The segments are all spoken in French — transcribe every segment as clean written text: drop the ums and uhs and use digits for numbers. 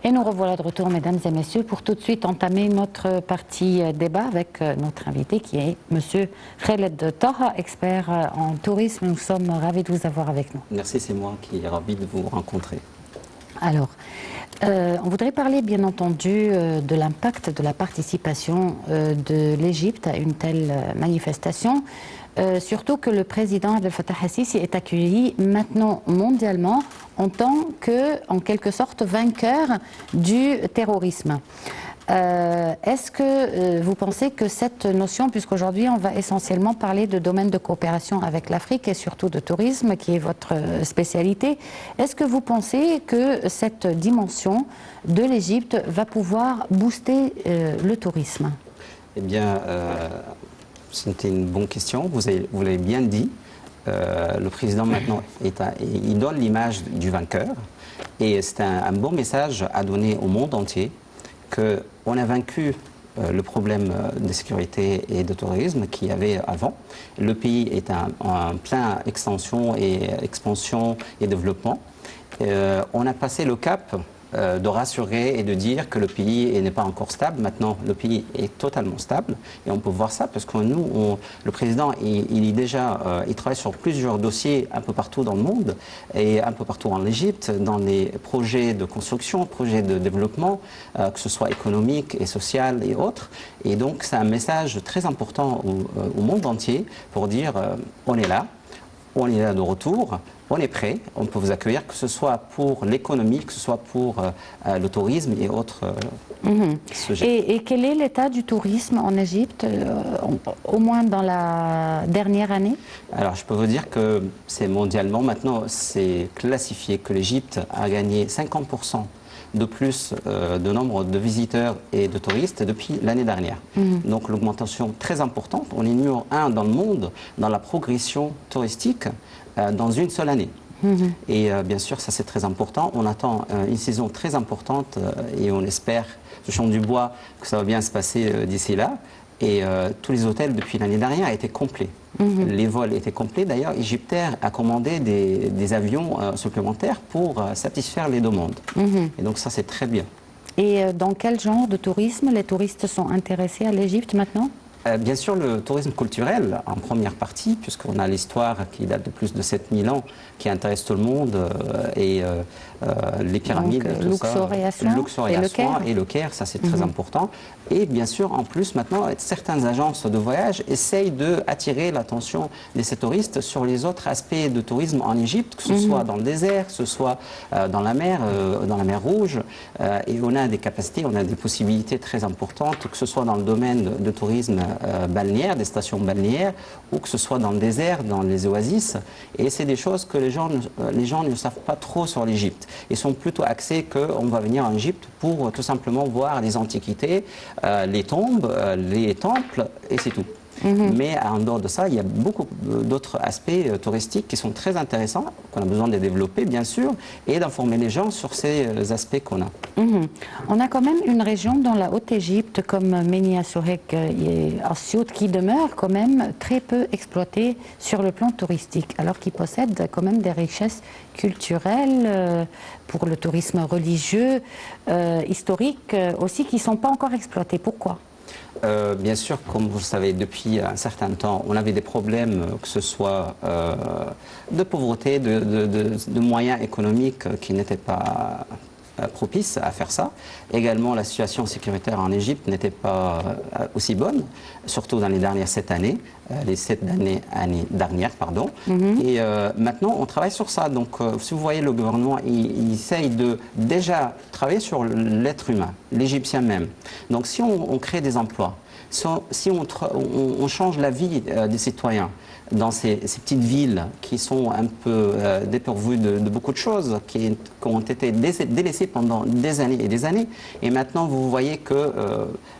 Et nous revoilà de retour, mesdames et messieurs, pour tout de suite entamer notre partie débat avec notre invité qui est monsieur Khaled Taha, expert en tourisme. Nous sommes ravis de vous avoir avec nous. Merci, c'est moi qui est ravi de vous rencontrer. Alors, on voudrait parler bien entendu de l'impact de la participation de l'Égypte à une telle manifestation. Surtout que le président Abdel Fattah el-Sisi est accueilli maintenant mondialement en tant que, en quelque sorte, vainqueur du terrorisme. Est-ce que vous pensez que cette notion, puisqu'aujourd'hui on va essentiellement parler de domaine de coopération avec l'Afrique et surtout de tourisme, qui est votre spécialité, est-ce que vous pensez que cette dimension de l'Égypte va pouvoir booster le tourisme? Eh bien, c'était une bonne question, vous l'avez bien dit. Le président maintenant, il donne l'image du vainqueur et c'est un bon message à donner au monde entier qu'on a vaincu le problème de sécurité et de tourisme qu'il y avait avant. Le pays est en pleine extension et expansion et développement. On a passé le cap de rassurer et de dire que le pays n'est pas encore stable. Maintenant, le pays est totalement stable et on peut voir ça parce que nous, le président, il travaille sur plusieurs dossiers un peu partout dans le monde et un peu partout en Égypte, dans les projets de construction, projets de développement, que ce soit économique et social et autres. Et donc, c'est un message très important au monde entier pour dire on est là de retour. On est prêt, on peut vous accueillir, que ce soit pour l'économie, que ce soit pour le tourisme et autres sujets. Et quel est l'état du tourisme en Égypte, au moins dans la dernière année? Alors, je peux vous dire que c'est mondialement, maintenant, c'est classifié que l'Égypte a gagné 50% de plus de nombre de visiteurs et de touristes depuis l'année dernière. Donc, l'augmentation très importante. On est numéro 1 dans le monde dans la progression touristique dans une seule année. Et bien sûr, ça c'est très important. On attend une saison très importante et on espère, je chante du bois, que ça va bien se passer d'ici là. Et tous les hôtels depuis l'année dernière étaient complets. Les vols étaient complets. D'ailleurs, Egyptair a commandé des avions supplémentaires pour satisfaire les demandes. Et donc ça c'est très bien. Et dans quel genre de tourisme les touristes sont intéressés à l'Égypte maintenant? Bien sûr, le tourisme culturel en première partie, puisqu'on a l'histoire qui date de plus de 7000 ans, qui intéresse tout le monde, et les pyramides, donc, tout Luxor et Aswan, et le Caire, ça c'est très important. Et bien sûr, en plus, maintenant, certaines agences de voyage essayent d'attirer l'attention de ces touristes sur les autres aspects de tourisme en Égypte, que ce soit dans le désert, que ce soit dans la mer Rouge. Et on a des capacités, on a des possibilités très importantes, que ce soit dans le domaine de tourisme balnéaire, des stations balnéaires, ou que ce soit dans le désert, dans les oasis. Et c'est des choses que les gens ne savent pas trop sur l'Égypte. Ils sont plutôt axés qu'on va venir en Égypte pour tout simplement voir les antiquités, les tombes, les temples, et c'est tout. Mais en dehors de ça, il y a beaucoup d'autres aspects touristiques qui sont très intéressants, qu'on a besoin de développer bien sûr, et d'informer les gens sur ces aspects qu'on a. On a quand même une région dans la Haute-Égypte comme Ménia Sorek et Assiout qui demeure quand même très peu exploitée sur le plan touristique, alors qu'il possède quand même des richesses culturelles pour le tourisme religieux, historique aussi, qui ne sont pas encore exploitées. Pourquoi ? Bien sûr, comme vous le savez, depuis un certain temps, on avait des problèmes, que ce soit de pauvreté, de moyens économiques qui n'étaient pas propices à faire ça. Également, la situation sécuritaire en Égypte n'était pas aussi bonne, surtout dans les dernières 7 années, les 7 années dernières, pardon. Et maintenant, on travaille sur ça. Donc, si vous voyez, le gouvernement, il essaye de déjà travailler sur l'être humain, l'Égyptien même. Donc, si on crée des emplois, si on change la vie des citoyens dans ces petites villes qui sont un peu dépourvues de beaucoup de choses, qui ont été délaissées pendant des années et des années, et maintenant vous voyez que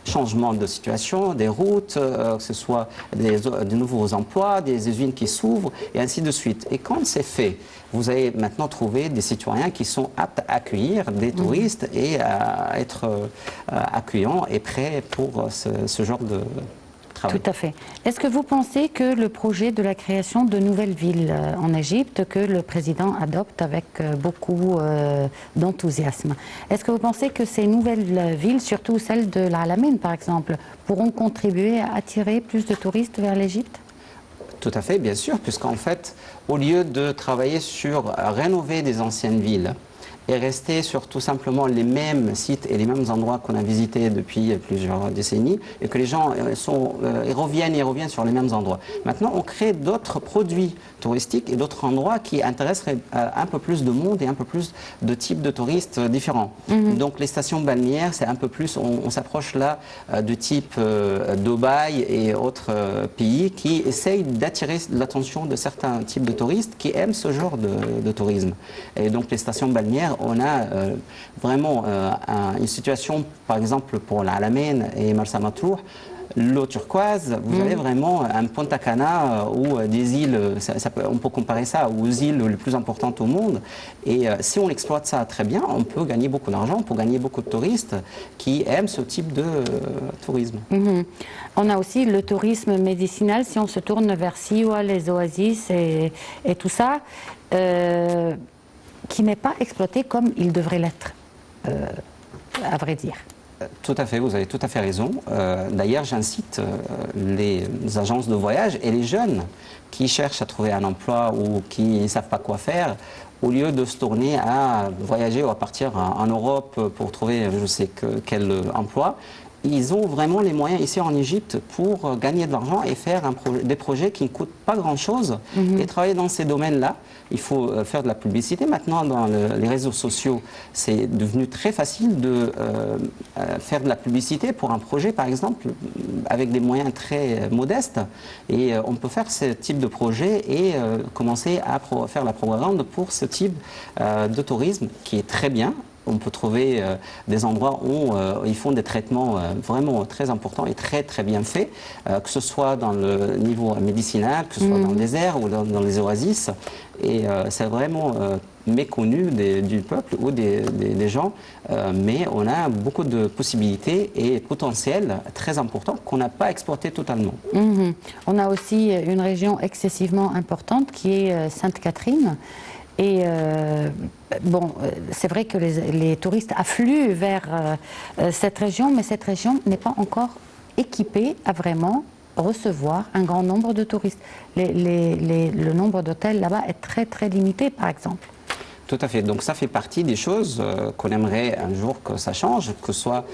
changement de situation, des routes, que ce soit de nouveaux emplois, des usines qui s'ouvrent, et ainsi de suite. Et quand c'est fait, vous allez maintenant trouver des citoyens qui sont aptes à accueillir des touristes et à être accueillants et prêts pour ce genre de travail. Tout à fait. Est-ce que vous pensez que le projet de la création de nouvelles villes en Égypte, que le président adopte avec beaucoup d'enthousiasme, est-ce que vous pensez que ces nouvelles villes, surtout celles de l'Alamein par exemple, pourront contribuer à attirer plus de touristes vers l'Égypte? Tout à fait, bien sûr, puisqu'en fait, au lieu de travailler sur rénover des anciennes villes et rester sur tout simplement les mêmes sites et les mêmes endroits qu'on a visités depuis plusieurs décennies, et que les gens ils reviennent sur les mêmes endroits. Maintenant, on crée d'autres produits touristiques et d'autres endroits qui intéresseraient un peu plus de monde et un peu plus de types de touristes différents. Donc les stations balnéaires, c'est un peu plus, on s'approche là du type Dubaï et autres pays qui essayent d'attirer l'attention de certains types de touristes qui aiment ce genre de tourisme. Et donc les stations balnéaires, on a vraiment une situation, par exemple pour l'Alamein et Marsa Matruh, l'eau turquoise, vous avez vraiment un Punta Cana ou des îles, on peut comparer ça aux îles les plus importantes au monde. Et si on exploite ça très bien, on peut gagner beaucoup d'argent, on peut gagner beaucoup de touristes qui aiment ce type de tourisme. On a aussi le tourisme médicinal, si on se tourne vers Siwa, les oasis et tout ça, qui n'est pas exploité comme il devrait l'être, à vrai dire. Tout à fait, vous avez tout à fait raison. D'ailleurs, j'incite les agences de voyage et les jeunes qui cherchent à trouver un emploi ou qui ne savent pas quoi faire, au lieu de se tourner à voyager ou à partir en Europe pour trouver je sais quel emploi, ils ont vraiment les moyens ici en Égypte pour gagner de l'argent et faire des projets qui ne coûtent pas grand-chose et travailler dans ces domaines-là. Il faut faire de la publicité. Maintenant, dans les réseaux sociaux, c'est devenu très facile de faire de la publicité pour un projet, par exemple, avec des moyens très modestes. Et on peut faire ce type de projet et commencer à faire la propagande pour ce type de tourisme qui est très bien. On peut trouver des endroits où ils font des traitements vraiment très importants et très très bien faits, que ce soit dans le niveau médicinal, que ce soit dans le désert ou dans les oasis. Et c'est vraiment méconnu du peuple ou des gens, mais on a beaucoup de possibilités et potentiels très importants qu'on n'a pas exploités totalement. On a aussi une région excessivement importante qui est Sainte-Catherine. Et bon, c'est vrai que les touristes affluent vers cette région, mais cette région n'est pas encore équipée à vraiment recevoir un grand nombre de touristes. Le nombre d'hôtels là-bas est très très limité, par exemple. Tout à fait. Donc ça fait partie des choses qu'on aimerait un jour que ça change, que ce soit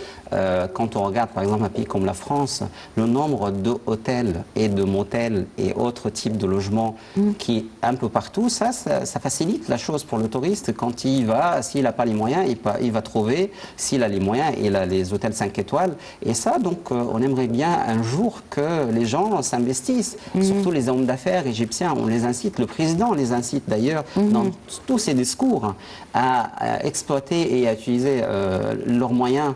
quand on regarde par exemple un pays comme la France, le nombre d'hôtels et de motels et autres types de logements qui est un peu partout, ça facilite la chose pour le touriste. Quand il va, s'il n'a pas les moyens, il va trouver, s'il a les moyens, il a les hôtels 5 étoiles. Et ça, donc, on aimerait bien un jour que les gens s'investissent, surtout les hommes d'affaires égyptiens, on les incite, le président les incite d'ailleurs dans tous ses discours à exploiter et à utiliser leurs moyens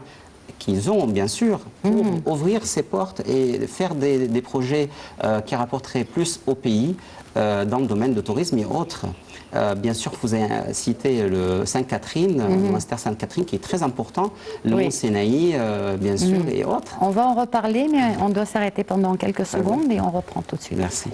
qu'ils ont, bien sûr, pour ouvrir ses portes et faire des projets qui rapporteraient plus au pays dans le domaine du tourisme et autres. Bien sûr, vous avez cité le Sainte-Catherine, le monastère Sainte-Catherine qui est très important, le mont Sinaï, bien sûr, et autres. On va en reparler, mais on doit s'arrêter pendant quelques secondes et on reprend tout de suite. Merci.